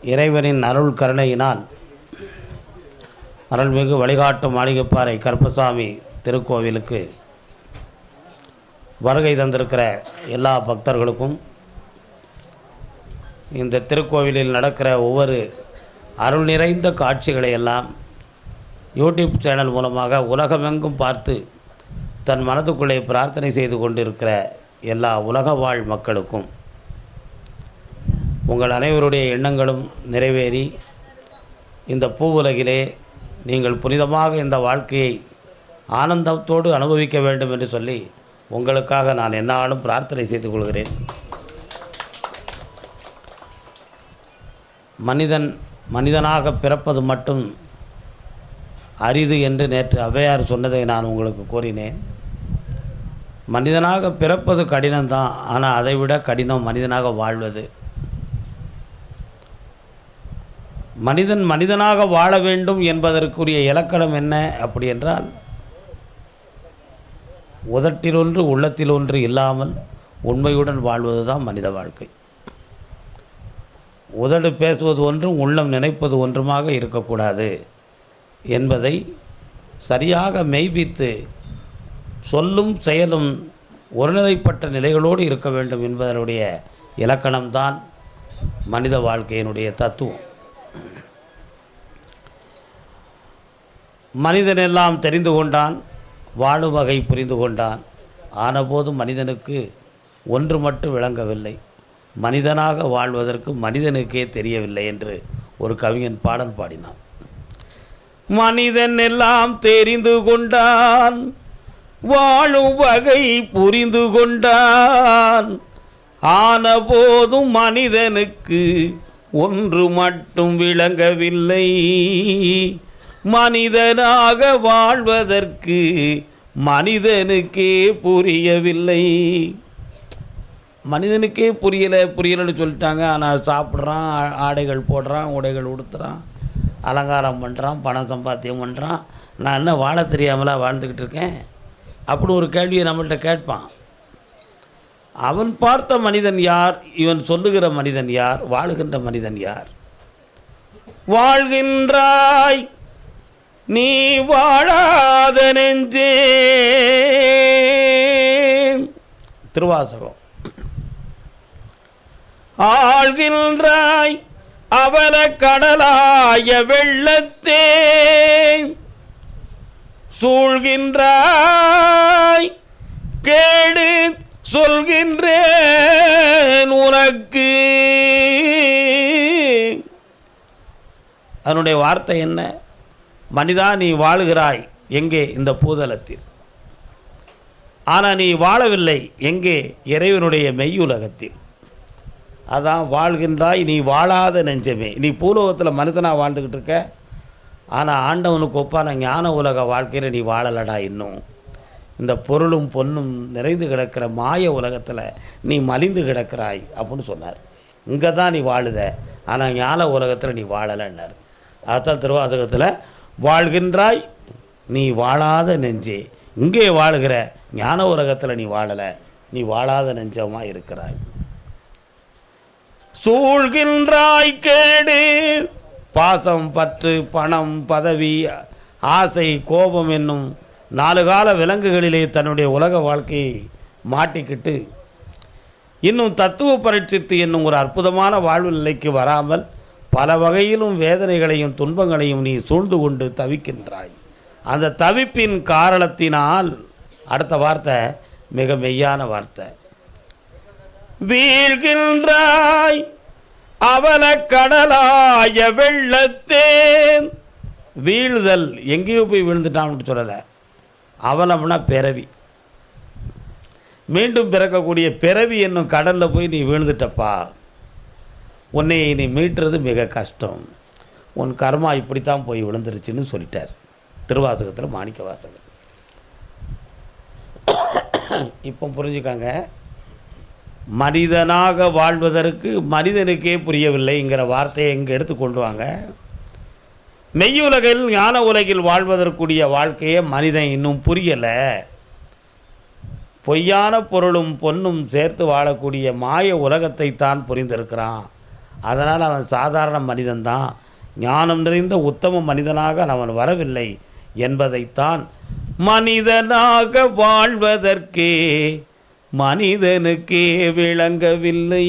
இறைவனின் அருள் கருணையினால் அருள்மிகு வழிகாட்டு மாளிகைப்பாறை கருப்பசாமி திருக்கோவிலுக்கு வருகை தந்திருக்கிற எல்லா பக்தர்களுக்கும் இந்த திருக்கோவிலில் நடக்கிற ஒவ்வொரு அருள் நிறைந்த காட்சிகளை எல்லாம் யூடியூப் சேனல் மூலமாக உலகமெங்கும் பார்த்து தன் மனதுக்குள்ளே பிரார்த்தனை செய்து கொண்டிருக்கிற எல்லா உலக வாழ் மக்களுக்கும் உங்கள் அனைவருடைய எண்ணங்களும் நிறைவேறி இந்த பூவுலகிலே நீங்கள் புனிதமாக இந்த வாழ்க்கையை ஆனந்தத்தோடு அனுபவிக்க வேண்டும் என்று சொல்லி உங்களுக்காக நான் எந்நாளும் பிரார்த்தனை செய்து கொள்கிறேன். மனிதனாக பிறப்பது மட்டும் அரிது என்று நேற்று ஔவையார் சொன்னதை நான் உங்களுக்கு கூறினேன். மனிதனாக பிறப்பது கடினம்தான், ஆனால் அதைவிட கடினம் மனிதனாக வாழ்வது. மனிதனாக வாழ வேண்டும் என்பதற்குரிய இலக்கணம் என்ன அப்படி என்றால், உதட்டில் ஒன்று உள்ளத்தில் ஒன்று இல்லாமல் உண்மையுடன் வாழ்வது தான் மனித வாழ்க்கை. உதடு பேசுவது ஒன்றும் உள்ளம் நினைப்பது ஒன்றுமாக இருக்கக்கூடாது என்பதை சரியாக மெய்ப்பித்து சொல்லும் செயலும் ஒருநிலைப்பட்ட நிலைகளோடு இருக்க வேண்டும் என்பதனுடைய இலக்கணம்தான் மனித வாழ்க்கையினுடைய தத்துவம். மனிதனெல்லாம் தெரிந்து கொண்டான், வாழும் வகை புரிந்து கொண்டான். ஆனபோது மனிதனுக்கு ஒன்று மட்டும் விளங்கவில்லை, மனிதனாக வாழ்வதற்கு மனிதனுக்கே தெரியவில்லை என்று ஒரு கவிஞன் பாடல் பாடினான். மனிதன் எல்லாம் தெரிந்து கொண்டான், வாழும் வகை புரிந்து கொண்டான். ஆனபோதும் மனிதனுக்கு ஒன்று மட்டும் விளங்கவில்லை, மனிதனாக வாழ்வதற்கு மனிதனுக்கே புரியவில்லை. மனிதனுக்கே புரியலைன்னு சொல்லிட்டாங்க. ஆனால் சாப்பிட்றான், ஆடைகள் போடுறான், உடைகள் உடுத்துறான், அலங்காரம் பண்ணுறான், பணம் சம்பாத்தியம் பண்ணுறான். நான் என்ன வாழ தெரியாமலாம் வாழ்ந்துக்கிட்டு இருக்கேன் அப்படி ஒரு கேள்வியை நம்மள்கிட்ட கேட்பான். அவன் பார்த்த மனிதன் யார்? இவன் சொல்லுகிற மனிதன் யார்? வாழுகின்ற மனிதன் யார்? வாழ்கின்றாய் நீ வாழாத நெஞ்சே, திருவாசகம். ஆழ்கின்றாய் அவல கடலாய வெள்ளத்தே, சூழ்கின்றாய் கேடு சொல்கின்றேன் உனக்கு. அதனுடைய வார்த்தை என்ன? மனிதா, நீ வாழுகிறாய் எங்கே? இந்த பூதலத்தில். ஆனால் நீ வாழவில்லை எங்கே? இறைவனுடைய மெய்யுலகத்தில். அதான் வாழ்கின்றாய் நீ வாழாத நெஞ்சமே. நீ பூலோகத்தில் மனிதனாக வாழ்ந்துக்கிட்டு இருக்க, ஆனால் ஆண்டவனுக்கு ஒப்பான ஞான உலக வாழ்க்கையில் நீ வாழலடா. இன்னும் இந்த பொருளும் பொன்னும் நிறைந்து கிடக்கிற மாய உலகத்தில் நீ மலிந்து கிடக்கிறாய் அப்படின்னு சொன்னார். இங்கே தான் நீ வாழுத, ஆனால் ஞான உலகத்தில் நீ வாழலைன்னார். அதுதான் திருவாசகத்தில் வாழ்கின்றாய் நீ வாழாத நெஞ்சே. இங்கே வாழுகிற ஞான உலகத்தில் நீ வாழலை, நீ வாழாத நெஞ்சமாக இருக்கிறாய். சூழ்கின்றாய் கேடு, பாசம், பற்று, பணம், பதவி, ஆசை, கோபம் என்னும் 4 கால விலங்குகளிலே தன்னுடைய உலக வாழ்க்கையை மாட்டிக்கிட்டு இன்னும் தத்துவ பரீட்சித்து என்னும் ஒரு அற்புதமான வாழ்வு நிலைக்கு வராமல் பல வகையிலும் வேதனைகளையும் துன்பங்களையும் நீ சூழ்ந்து கொண்டு தவிக்கின்றாய். அந்த தவிப்பின் காரணத்தினால் அடுத்த வார்த்தை மிக மெய்யான வார்த்தை. வீழ்கின்றாய் அவல கடலாய வெள்ளத்தேன். வீழுதல் எங்கேயோ போய் விழுந்துட்டான்னு சொல்லலை. அவலம்னா பிறவி, மீண்டும் பிறக்கக்கூடிய பிறவி என்னும் கடலில் போய் நீ விழுந்துட்டப்பா. உன்னை நீ மீட்டுறது மிக கஷ்டம். உன் கர்மா இப்படித்தான் போய் விழுந்துருச்சுன்னு சொல்லிட்டார் திருவாசகத்தில் மாணிக்க வாசகர். இப்போ புரிஞ்சுக்காங்க, மனிதனாக வாழ்வதற்கு மனிதனுக்கே புரியவில்லைங்கிற வார்த்தையை இங்கே எடுத்து கொண்டு வாங்க. மெய்யுலகில் ஞான உலகில் வாழ்வதற்குரிய வாழ்க்கையை மனிதன் இன்னும் புரியலை. பொய்யான பொருளும் பொன்னும் சேர்த்து வாழக்கூடிய மாய உலகத்தை தான் புரிந்திருக்கிறான். அதனால் அவன் சாதாரண மனிதன்தான், ஞானம் நிறைந்த உத்தம மனிதனாக அவன் வரவில்லை என்பதைத்தான் மனிதனாக வாழ்வதற்கே மனிதனுக்கே விளங்கவில்லை,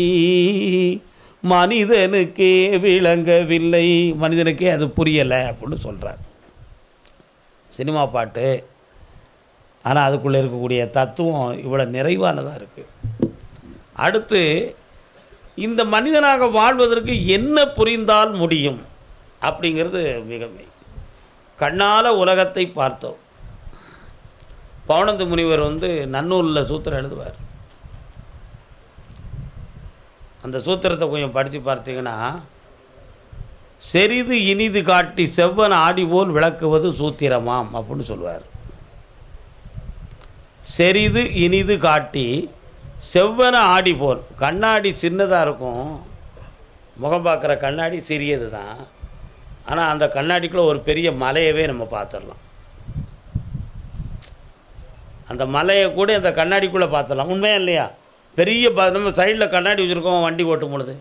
மனிதனுக்கே விளங்கவில்லை, மனிதனுக்கே அது புரியலை அப்படின்னு சொல்கிறார். சினிமா பாட்டு, ஆனால் அதுக்குள்ளே இருக்கக்கூடிய தத்துவம் இவ்வளோ நிறைவானதாக இருக்குது. அடுத்து, இந்த மனிதனாக வாழ்வதற்கு என்ன புரிந்தால் முடியும் அப்படிங்கிறது மிக கண்ணால் உலகத்தை பார்த்தோம். பவனந்து முனிவர் நன்னூலில் சூத்திரம் எழுதுவார். அந்த சூத்திரத்தை கொஞ்சம் படித்து பார்த்தீங்கன்னா, செறிது இனிது காட்டி செவ்வன ஆடி போல் விளக்குவது சூத்திரமாம் அப்படின்னு சொல்லுவார். செறிது இனிது காட்டி செவ்வன ஆடி போல், கண்ணாடி சின்னதாக இருக்கும், முகம் பார்க்குற கண்ணாடி சிறியது தான், ஆனால் அந்த கண்ணாடிக்குள்ளே ஒரு பெரிய மலையவே நம்ம பார்த்துடலாம். அந்த மலையை கூட அந்த கண்ணாடிக்குள்ளே பார்த்துடலாம். உண்மையா இல்லையா? பெரிய நம்ம சைடில் கண்ணாடி வச்சுருக்கோம், வண்டி ஓட்டும் பொழுது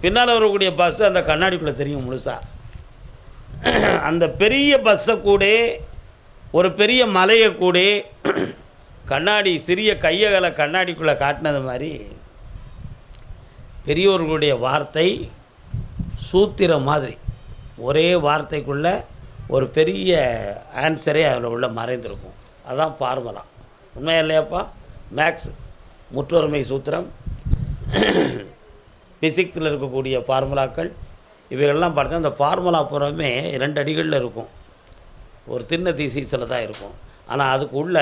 பின்னால் வரக்கூடிய பஸ்ஸு அந்த கண்ணாடிக்குள்ளே தெரியும் முழுசாக. அந்த பெரிய பஸ்ஸை கூட, ஒரு பெரிய மலையை கூட கண்ணாடி சிறிய கையகலை கண்ணாடிக்குள்ளே காட்டினது மாதிரி பெரியோர்களுடைய வார்த்தை சூத்திரம் மாதிரி, ஒரே வார்த்தைக்குள்ளே ஒரு பெரிய ஆன்சரே அதில் உள்ள மறைந்திருக்கும். அதுதான் ஃபார்முலா. உண்மையா இல்லையாப்பா? மேக்ஸ் முற்றொருமை சூத்திரம், ஃபிசிக்ஸில் இருக்கக்கூடிய ஃபார்முலாக்கள், இவைகள்லாம் பார்த்தா அந்த ஃபார்முலா பூராமே 2 அடிகளில் இருக்கும், ஒரு தின்ன தீசீஸில் தான் இருக்கும். ஆனால் அதுக்கு உள்ள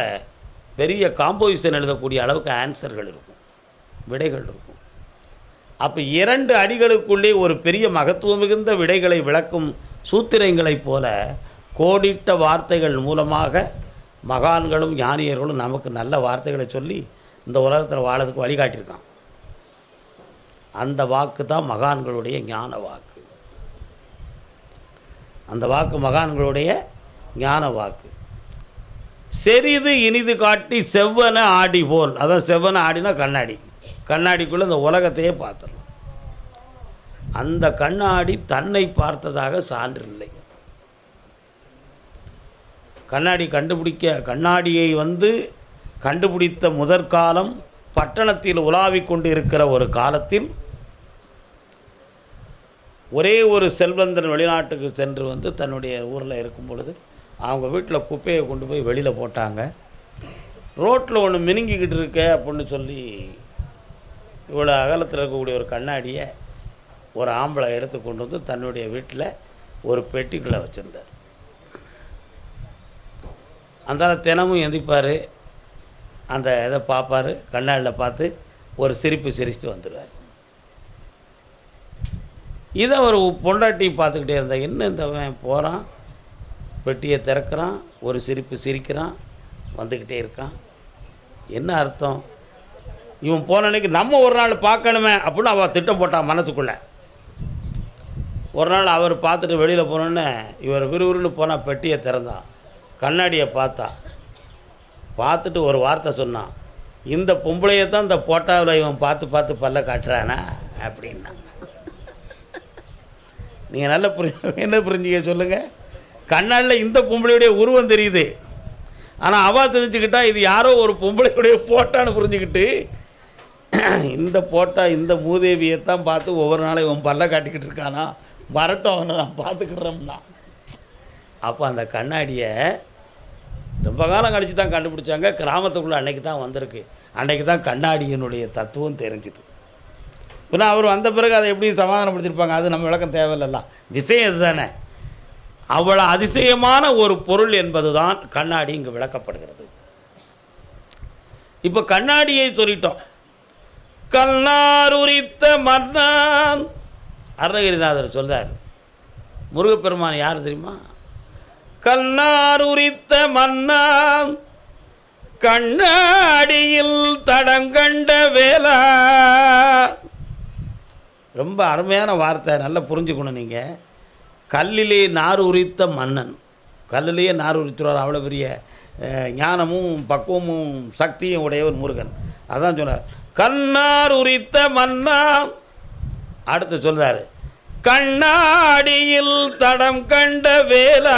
பெரிய காம்போசிஷன் எழுதக்கூடிய அளவுக்கு ஆன்சர்கள் இருக்கும், விடைகள் இருக்கும். அப்போ 2 அடிகளுக்குள்ளே ஒரு பெரிய மகத்துவம் மிகுந்த விடைகளை விளக்கும் சூத்திரங்களைப் போல கோடிட்ட வார்த்தைகள் மூலமாக மகான்களும் ஞானியர்களும் நமக்கு நல்ல வார்த்தைகளை சொல்லி இந்த உலகத்தில் வாழறதுக்கு வழிகாட்டியிருக்கான். அந்த வாக்கு தான் மகான்களுடைய ஞான வாக்கு. அந்த வாக்கு மகான்களுடைய ஞான வாக்கு. செறிது இனிது காட்டி செவ்வன ஆடி போல், அதான் செவ்வன ஆடினா கண்ணாடி, கண்ணாடிக்குள்ளே இந்த உலகத்தையே பார்த்துடலாம். அந்த கண்ணாடி தன்னை பார்த்ததாக சான்றில்லை. கண்ணாடியை கண்டுபிடித்த முதற்காலம் பட்டணத்தில் உலாவிக் கொண்டு இருக்கிற ஒரு காலத்தில் ஒரே ஒரு செல்வந்தன் வெளிநாட்டுக்கு சென்று தன்னுடைய ஊரில் இருக்கும் பொழுது அவங்க வீட்டில் குப்பையை கொண்டு போய் வெளியில் போட்டாங்க. ரோட்டில் ஒன்று மினுங்கிக்கிட்டு இருக்க அப்படின்னு சொல்லி இவ்வளோ அகலத்தில் இருக்கக்கூடிய ஒரு கண்ணாடியை ஒரு ஆம்பளை எடுத்து கொண்டு தன்னுடைய வீட்டில் ஒரு பெட்டிக்குள்ளே வச்சுருந்தார். அந்த தினமும் எந்திப்பார், அந்த இதை பார்ப்பார், கண்ணாடியில் பார்த்து ஒரு சிரிச்சுட்டு வந்துடுவார். இதை ஒரு பொண்டாட்டி பார்த்துக்கிட்டே இருந்தால், என்ன இந்தவன் போகிறான், பெட்டியை திறக்கிறான், ஒரு சிரிக்கிறான், வந்துக்கிட்டே இருக்கான், என்ன அர்த்தம்? இவன் போன அன்னைக்கு நம்ம ஒரு நாள் பார்க்கணுமே அப்படின்னு அவள் திட்டம் போட்டான் மனசுக்குள்ளே. ஒரு நாள் அவர் பார்த்துட்டு வெளியில் போனோன்னே இவர் விறுவிறுன்னு போனால் பெட்டியை திறந்தான், கண்ணாடியை பார்த்துட்டு ஒரு வார்த்தை சொன்னான், இந்த பொம்பளையை தான் இந்த போட்டாவில் இவன் பார்த்து பல்ல காட்டுறானா அப்படின்னா. நீங்கள் நல்லா என்ன புரிஞ்சிக்க சொல்லுங்கள்? கண்ணாடியில் இந்த பொம்பளையுடைய உருவம் தெரியுது, ஆனால் அவள் தெரிஞ்சுக்கிட்டா இது யாரோ ஒரு பொம்பளையுடைய போட்டான்னு புரிஞ்சுக்கிட்டு இந்த மூதேவியைத்தான் பார்த்து ஒவ்வொரு நாளும் இவன் பல்ல காட்டிக்கிட்டு இருக்கானா, வரட்டும் அவனை நான் பார்த்துக்கிடுறோம்னா. அப்போ அந்த கண்ணாடியை ரொம்ப காலம் கழித்து தான் கண்டுபிடிச்சாங்க. கிராமத்துக்குள்ளே அன்றைக்கி தான் வந்திருக்கு. அன்றைக்கி தான் கண்ணாடியினுடைய தத்துவம் தெரிஞ்சுது. இப்போ அவர் வந்த பிறகு அதை எப்படி சமாதானப்படுத்தியிருப்பாங்க, அது நம்ம விளக்கம் தேவையில்ல, விஷயம் இது தானே. அவ்வளோ அதிசயமான ஒரு பொருள் என்பது தான் கண்ணாடி இங்கு விளக்கப்படுகிறது. இப்போ கண்ணாடியை சொல்லிட்டோம். கண்ணாருரித்த மன்னான் அருணகிரிநாதர் சொல்றார். முருகப்பெருமான் யார் தெரியுமா? கண்ணாருரித்த மன்னான் கண்ணாடியில் தடங்கண்ட வேலா. ரொம்ப அருமையான வார்த்தை, நல்லா புரிஞ்சுக்கணும் நீங்கள். கல்லிலே நார் உரித்த மன்னன், கல்லிலேயே நார் உரித்துறார். அவ்வளோ பெரிய ஞானமும் பக்குவமும் சக்தியும் உடையவர் முருகன். அதான் சொன்னார், கண்ணார் உரித்த மன்னா அடுத்து சொல்றாரு, கண்ணாடியில் தடம் கண்ட வேலா.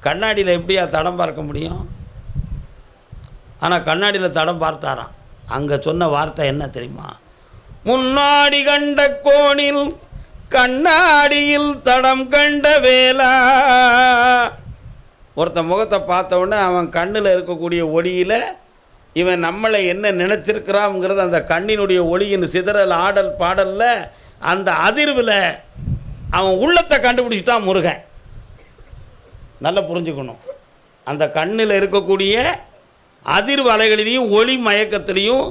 கண்ணாடியில் எப்படியா தடம் பார்க்க முடியும்? ஆனால் கண்ணாடியில் தடம் பார்த்தாராம். அங்கே சொன்ன வார்த்தை என்ன தெரியுமா? முன்னாடி கண்ட கோணில் கண்ணாடியில் தடம் கண்ட வேலா. ஒருத்த முகத்தை பார்த்த உடனே அவன் கண்ணில் இருக்கக்கூடிய ஒளியில் இவன் நம்மளை என்ன நினச்சிருக்கிறாங்கிறது அந்த கண்ணினுடைய ஒளியின் சிதறல் ஆடல் பாடலில் அந்த அதிர்வில் அவன் உள்ளத்தை கண்டுபிடிச்சிட்டான் முருகன். நல்லா புரிஞ்சுக்கணும். அந்த கண்ணில் இருக்கக்கூடிய அதிர்வு அலைகளிலையும் ஒளி மயக்கத்திலையும்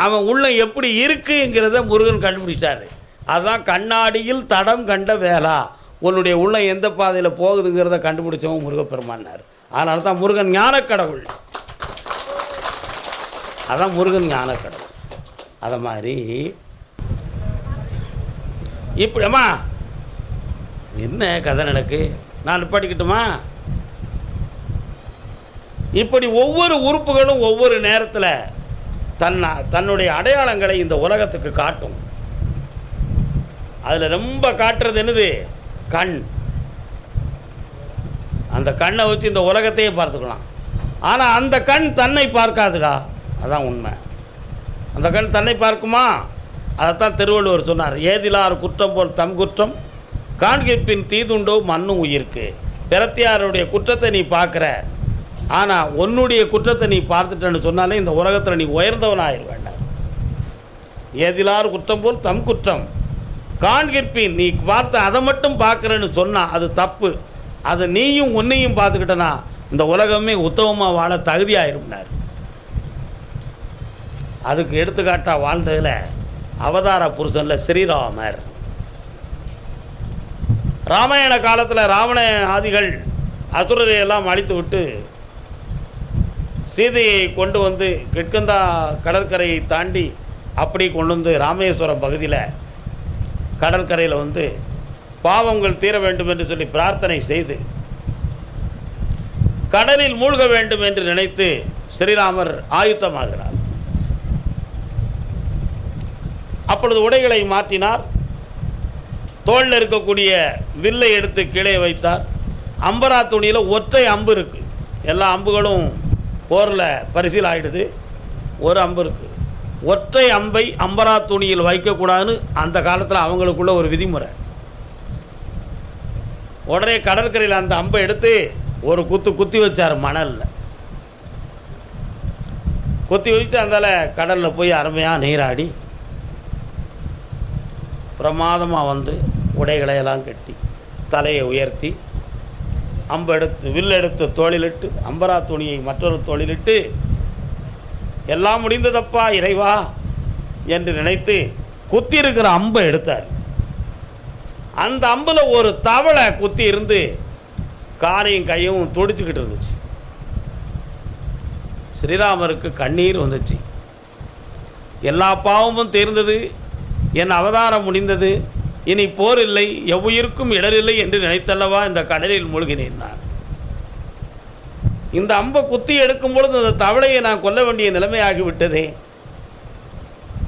அவன் உள்ள எப்படி இருக்குங்கிறத முருகன் கண்டுபிடிச்சிட்டாரு. அதுதான் கண்ணாடியில் தடம் கண்ட வேலா. உன்னுடைய உள்ள எந்த பாதையில் போகுதுங்கிறத கண்டுபிடிச்சவன் முருகப்பெருமானார். அதனால தான் முருகன் ஞானக்கடவுள். அதான் முருகன் ஞானக்கடவுள். அதை மாதிரி இப்படிம்மா என்ன கதை நடக்கு, நான் நிப்பாட்டிக்கிட்டுமா? இப்படி ஒவ்வொரு உறுப்புகளும் ஒவ்வொரு நேரத்தில் தன்னுடைய அடையாளங்களை இந்த உலகத்துக்கு காட்டும். அதில் ரொம்ப காட்டுறது என்னது? கண். அந்த கண்ணை வச்சு இந்த உலகத்தையே பார்த்துக்கலாம். ஆனால் அந்த கண் தன்னை பார்க்காதுடா. அதான் உண்மை. அந்த கண் தன்னை பார்க்குமா? அதைத்தான் திருவள்ளுவர் சொன்னார், ஏதிலார் குற்றம் போல் தம் குற்றம் காண்கிற்பின் தீதுண்டோ மண்ணும் உயிருக்கு. பிறத்தியாருடைய குற்றத்தை நீ பார்க்குற, ஆனால் உன்னுடைய குற்றத்தை நீ பார்த்துட்டேன்னு சொன்னாலே இந்த உலகத்தில் நீ உயர்ந்தவனாயிரு வேண்டாம். ஏதிலார் குற்றம் போல் தம் குற்றம் காண்கிற்பின், நீ பார்த்த அதை மட்டும் பார்க்குறேன்னு சொன்னால் அது தப்பு. அதை நீயும் உன்னையும் பார்த்துக்கிட்டனா இந்த உலகமே உத்தமமாக வாழ தகுதியாயிருந்தார். அதுக்கு எடுத்துக்காட்டாக வாழ்ந்ததில் அவதார புருஷனில் ஸ்ரீராமர். ராமாயண காலத்தில் ராவண ஆதிகள் அசுரரையெல்லாம் அழித்து விட்டு சீதையை கொண்டு வந்து கிட்கந்தா கடற்கரையை தாண்டி அப்படி கொண்டு வந்து ராமேஸ்வரம் பகுதியில் கடற்கரையில் வந்து பாவங்கள் தீர வேண்டும் என்று சொல்லி பிரார்த்தனை செய்து கடலில் மூழ்க வேண்டும் என்று நினைத்து ஸ்ரீராமர் ஆயுத்தமாகிறார். அப்பொழுது உடைகளை மாற்றினார். தோளில் இருக்கக்கூடிய வில்லை எடுத்து கீழே வைத்தார். அம்பரா துணியில் ஒற்றை அம்பு இருக்குது. எல்லா அம்புகளும் போரில் பரிசில் ஆகிடுது. ஒரு அம்பு இருக்குது. ஒற்றை அம்பை அம்பரா துணியில் வைக்கக்கூடாதுன்னு அந்த காலத்தில் அவங்களுக்குள்ள ஒரு விதிமுறை. உடனே கடற்கரையில் அந்த அம்பை எடுத்து ஒரு குத்தி வச்சார். மணலில் குத்தி வச்சுட்டு அந்தால கடலில் போய் அருமையாக நீராடி பிரமாதமாக வந்து உடைகளையெல்லாம் கட்டி தலையை உயர்த்தி அம்பெடுத்து வில்லெடுத்து தோளிலிட்டு அம்பரா துணியை மற்றொரு தோளிலிட்டு எல்லாம் முடிந்ததப்பா இறைவா என்று நினைத்து குத்தி இருக்கிற அம்பை எடுத்தார். அந்த அம்பில் ஒரு தவளை குத்தி இருந்து காரையும் கையும் துடிச்சுக்கிட்டு இருந்துச்சு. ஸ்ரீராமருக்கு கண்ணீர் வந்துச்சு. எல்லா பாவமும் தீர்ந்தது, என் அவதாரம் முடிந்தது, இனி போர் இல்லை, எவ்வுயிருக்கும் இடரில்லை என்று நினைத்தல்லவா இந்த கடலில் மூழ்கினேன். நான் இந்த அம்பை குத்தி எடுக்கும் பொழுது அந்த தவளையை நான் கொல்ல வேண்டிய நிலைமையாகிவிட்டதே.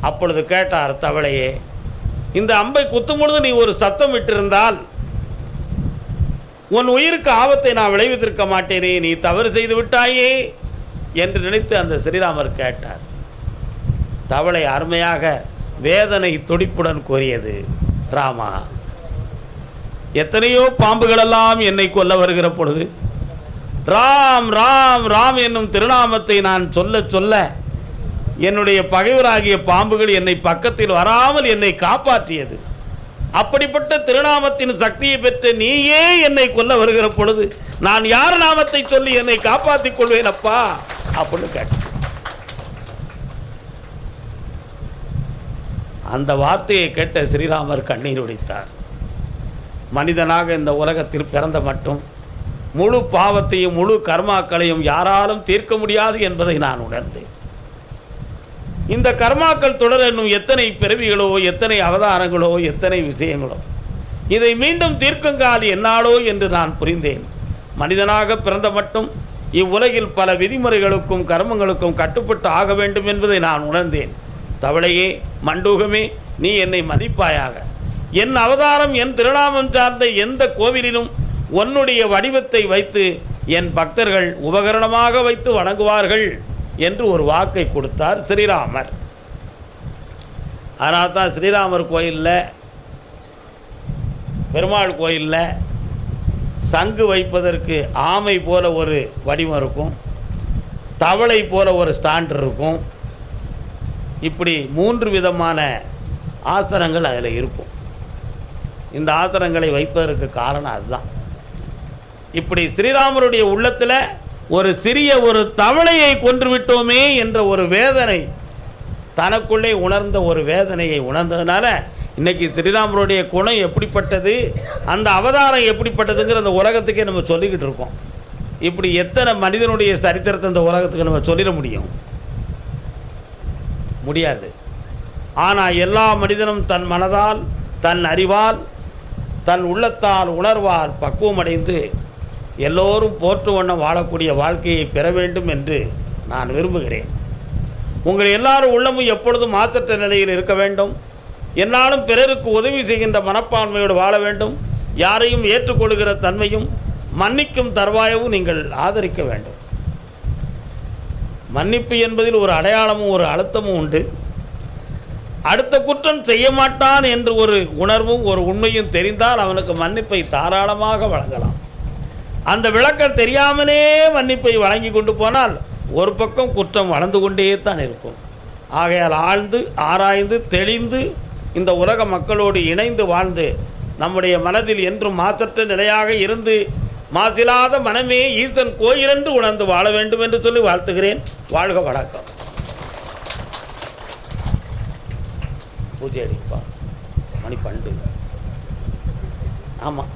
அப்பொழுது கேட்டார் தவளையே, இந்த அம்பை குத்தும் பொழுது நீ ஒரு சத்தம் விட்டிருந்தால் உன் உயிருக்கு ஆபத்தை நான் விளைவித்திருக்க மாட்டேனே, நீ தவறு செய்து விட்டாயே என்று நினைத்து அந்த ஸ்ரீராமர் கேட்டார். தவளை அருமையாக வேதனை துடிப்புடன் கூறியது, ராமா, எத்தனையோ பாம்புகளெல்லாம் என்னை கொல்ல வருகிற பொழுது ராம் ராம் ராம் என்னும் திருநாமத்தை நான் சொல்ல சொல்ல என்னுடைய பகைவராகிய பாம்புகள் என்னை பக்கத்தில் வராமல் என்னை காப்பாற்றியது. அப்படிப்பட்ட திருநாமத்தின் சக்தியை பெற்று நீயே என்னை கொல்ல வருகிற பொழுது நான் யார் நாமத்தை சொல்லி என்னை காப்பாற்றிக் கொள்வேன் அப்பா அப்படின்னு கேட்டேன். அந்த வார்த்தையை கேட்ட ஸ்ரீராமர் கண்ணீர் வடித்தார். மனிதனாக இந்த உலகத்தில் பிறந்த மட்டும் முழு பாவத்தையும் முழு கர்மாக்களையும் யாராலும் தீர்க்க முடியாது என்பதை நான் உணர்ந்தேன். இந்த கர்மாக்கள் தொடர இன்னும் எத்தனை பிறவிகளோ, எத்தனை அவதாரங்களோ, எத்தனை விஷயங்களோ, இதை மீண்டும் தீர்க்குங்கால் என்னாலோ என்று நான் புரிந்தேன். மனிதனாக பிறந்த மட்டும் இவ்வுலகில் பல விதிமுறைகளுக்கும் கர்மங்களுக்கும் கட்டுப்பட்டு ஆக வேண்டும் என்பதை நான் உணர்ந்தேன். தவளையே, மண்டூகமே, நீ என்னை மதிப்பாயாக. என் அவதாரம் என் திருநாமம் சார்ந்த எந்த கோவிலிலும் உன்னுடைய வடிவத்தை வைத்து என் பக்தர்கள் உபகரணமாக வைத்து வணங்குவார்கள் என்று ஒரு வாக்கை கொடுத்தார் ஸ்ரீராமர். அதனால் தான் ஸ்ரீராமர் கோயிலில், பெருமாள் கோயிலில் சங்கு வைப்பதற்கு ஆமை போல ஒரு வடிவம் இருக்கும், தவளை போல ஒரு ஸ்டாண்ட் இருக்கும். இப்படி 3 விதமான ஆசனங்கள் அதில் இருக்கும். இந்த ஆசனங்களை வைப்பதற்கு காரணம் அதுதான். இப்படி ஸ்ரீராமருடைய உள்ளத்தில் ஒரு சிறிய ஒரு தவளையை கொன்றுவிட்டோமே என்ற ஒரு வேதனை, தனக்குள்ளே உணர்ந்த ஒரு வேதனையை உணர்ந்ததுனால இன்றைக்கி ஸ்ரீராமருடைய குணம் எப்படிப்பட்டது, அந்த அவதாரம் எப்படிப்பட்டதுங்கிற அந்த உலகத்துக்கே நம்ம சொல்லிக்கிட்டு இருக்கோம். இப்படி எத்தனை மனிதனுடைய சரித்திரத்தை இந்த உலகத்துக்கு நம்ம சொல்லிட முடியாது. ஆனால் எல்லா மனிதனும் தன் மனதால், தன் அறிவால், தன் உள்ளத்தால், உணர்வால் பக்குவமடைந்து எல்லோரும் போற்று வண்ணம் வாழக்கூடிய வாழ்க்கையை பெற வேண்டும் என்று நான் விரும்புகிறேன். உங்கள் எல்லாரும் உள்ளமும் எப்பொழுதும் மாற்றற்ற நிலையில் இருக்க வேண்டும். என்னாலும் பிறருக்கு உதவி செய்கின்ற மனப்பான்மையோடு வாழ வேண்டும். யாரையும் ஏற்றுக்கொள்கிற தன்மையும் மன்னிக்கும் தருவாயவும் நீங்கள் ஆதரிக்க வேண்டும். மன்னிப்பு என்பதில் ஒரு அடையாளமும் ஒரு அழுத்தமும் உண்டு. அடுத்த குற்றம் செய்ய மாட்டான் என்று ஒரு உணர்வும் ஒரு உண்மையும் தெரிந்தால் அவனுக்கு மன்னிப்பை தாராளமாக வழங்கலாம். அந்த விளக்கம் தெரியாமலே மன்னிப்பை வழங்கி கொண்டு போனால் ஒரு பக்கம் குற்றம் வளர்ந்து கொண்டே தான் இருக்கும். ஆகையால் ஆழ்ந்து ஆராய்ந்து தெளிந்து இந்த உலக மக்களோடு இணைந்து வாழ்ந்து நம்முடைய மனதில் என்றும் மாசற்ற நிலையாக இருந்து மாசிலாத மனமே ஈசன் கோயிலென்று உணர்ந்து வாழ வேண்டும் என்று சொல்லி வாழ்த்துகிறேன். வாழ்க வணக்கம். பூஜை அடிப்பா, மணி 12. ஆமாம்,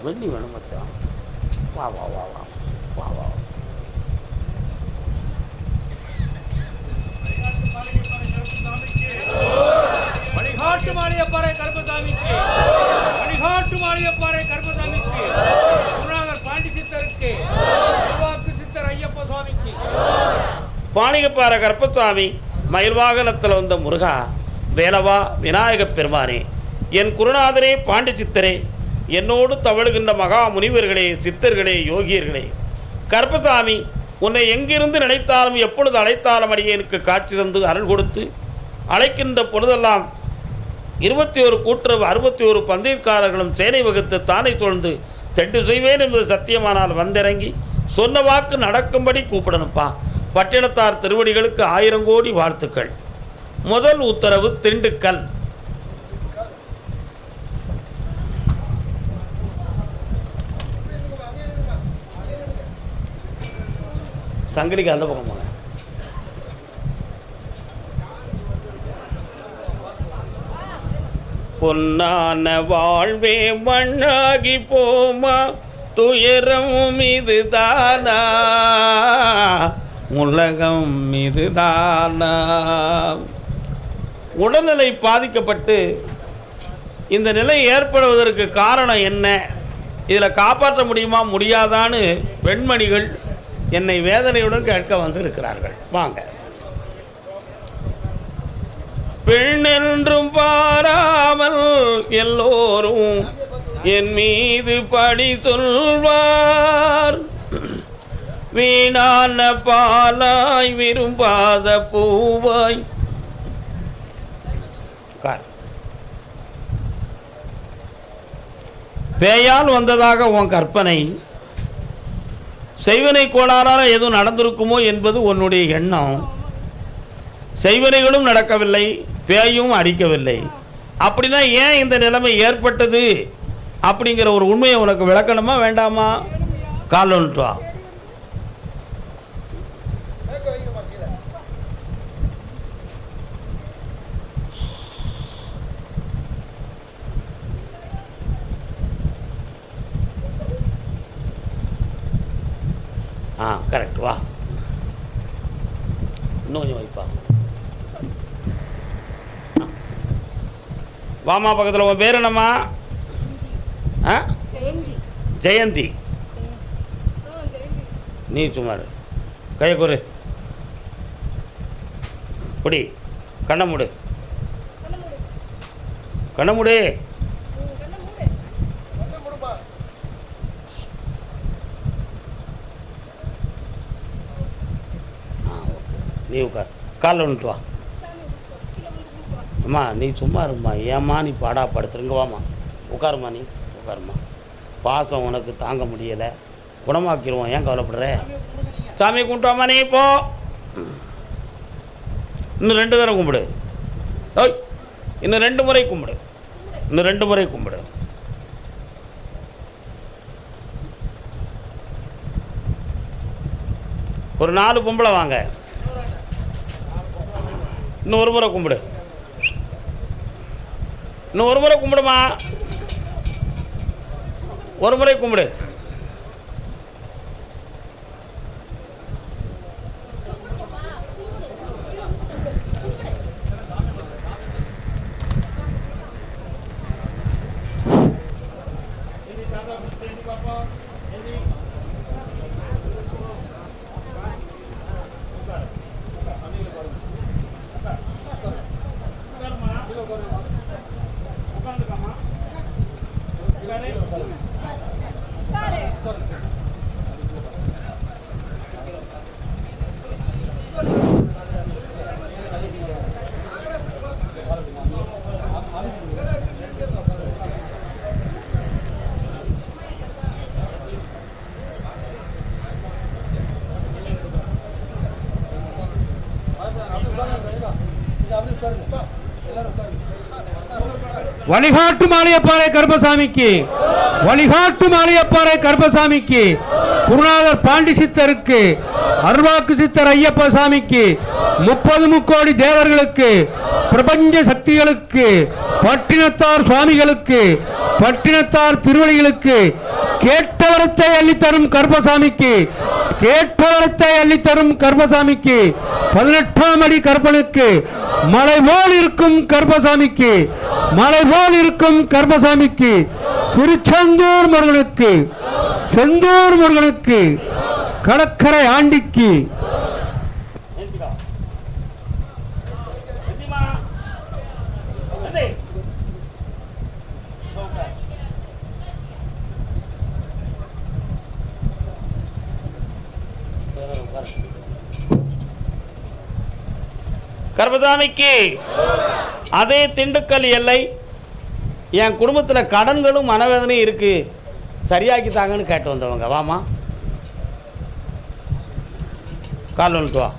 வெண்ணி வேணும் மச்சான். வா வா வா வா வா வா. வழிகாட்டு மாளிகைப்பாறை கருப்பசாமிக்கு, வழிகாட்டு மாளிகைப்பாறை கருப்பசாமிக்கு, குருநாதர் பாண்டி சித்தருக்கு, திருவாக்கு சித்தர் ஐயப்ப சுவாமிக்கு. பாணிகப்பாறை கருப்பசாமி மயில்வாகனத்தில் வந்த முருகா, வேலவா, விநாயகப் பெருமானே, என் குருநாதரே, பாண்டி சித்தரே, என்னோடு தவழுகின்ற மகா முனிவர்களே, சித்தர்களே, யோகியர்களே, கருப்பசாமி உன்னை எங்கிருந்து நினைத்தாலும் எப்பொழுது அழைத்தாலும் அடியேனுக்கு காட்சி தந்து அருள் கொடுத்து அழைக்கின்ற பொழுதெல்லாம் 21 கூட்டுறவு 61 பந்தயக்காரர்களும் சேனை வகுத்து தானே சூழ்ந்து தெண்டு செய்வேன் என்பது சத்தியமானால் வந்திறங்கி சொன்ன வாக்கு நடக்கும்படி கூப்பிடணுப்பா. பட்டினத்தார் திருவடிகளுக்கு 1000 கோடி வாழ்த்துக்கள். முதல் உத்தரவு திண்டுக்கல். சங்கிலிக்கு அந்த பக்கம் போங்க. பொன்னான வாழ்வே மண்ணாகி போமா, துயரம் இதுதானா, உலகம் இதுதானா. உடல்நிலை பாதிக்கப்பட்டு இந்த நிலை ஏற்படுவதற்கு காரணம் என்ன, இதில் காப்பாற்ற முடியுமா முடியாதான்னு பெண்மணிகள் என்னை வேதனையுடன் கேட்க வந்து இருக்கிறார்கள். வாங்க. பெண் என்றும் பாராமல் எல்லோரும் என் மீது பழி சொல்வார். வீணான பாலாய் விரும்பாத பூவாய். பேயால் வந்ததாக உன் கற்பனை, செய்வனை கோளாறால் எதுவும் நடந்திருக்குமோ என்பது உன்னுடைய எண்ணம். செய்வனைகளும் நடக்கவில்லை, பேயும் அடிக்கவில்லை. அப்படின்னா ஏன் இந்த நிலைமை ஏற்பட்டது அப்படிங்கிற ஒரு உண்மையை உனக்கு விளக்கணுமா வேண்டாமா? கால் ஒன்று வா. கரெக்ட், வா. இன்னும் கொஞ்சம் வைப்பா. வாமா பக்கத்தில். உன் பேர் என்னம்மா? ஜெயந்தி. நீ சுமார் கையை குறு. குடி. கண்ணை மூடு. கண்ணை மூடு. நீ உட்கார். காலில் வந்துட்டு வா. அம்மா நீ சும்மா இருமா. ஏம்மா நீ பாடா படுத்துருங்க. வாம்மா உட்காருமா. நீ உட்காருமா. பாசம் உனக்கு தாங்க முடியலை. குணமாக்கிடுவோம். ஏன் கவலைப்படுற? சாமி கும்பிட்டோம்மா. நீ போ. இன்னும் 2 தடவை கும்பிடு. ஓய் இன்னும் 2 முறை கும்பிடு. இன்னும் 2 முறை கும்பிடு. ஒரு 4 பொம்பளை வாங்க. இன்னும் 1 முறை கும்பிடு. இன்னும் 1 முறை கும்பிடுமா. 1 முறை கும்பிடு. வழிகாட்டு மாளியப்பாறை கருப்பசாமிக்கு, வழிகாட்டு மாளியப்பாறை கருப்பசாமிக்கு, குருநாதர் பாண்டி சித்தருக்கு, அருள்வாக்கு சித்தர் ஐயப்ப சாமிக்கு, 30 முக்கோடி தேவர்களுக்கு, பிரபஞ்ச சக்திகளுக்கு, பட்டினத்தார் சுவாமிகளுக்கு, பட்டினத்தார் திருவடிகளுக்கு, கேட்டவரத்தை அள்ளித்தரும் கருப்பசாமிக்கு, கேட்டவரத்தை அள்ளித்தரும் கருப்பசாமிக்கு, 18ஆம் அடி கருப்பனுக்கு, மலை போல் இருக்கும் கருப்பசாமிக்கு, மலை போல் இருக்கும் கருப்பசாமிக்கு, திருச்செந்தூர் முருகனுக்கு, செந்தூர் முருகனுக்கு, கடற்கரை ஆண்டிக்கு, கருப்பசாமிக்கு. அதே திண்டுக்கல் எல்லை. என் குடும்பத்தில் கடன்களும் மனவேதனையும் இருக்கு, சரியாக்கி தாங்கன்னு கேட்டு வந்தவங்க. வாமா கால் வந்துட்டு வா.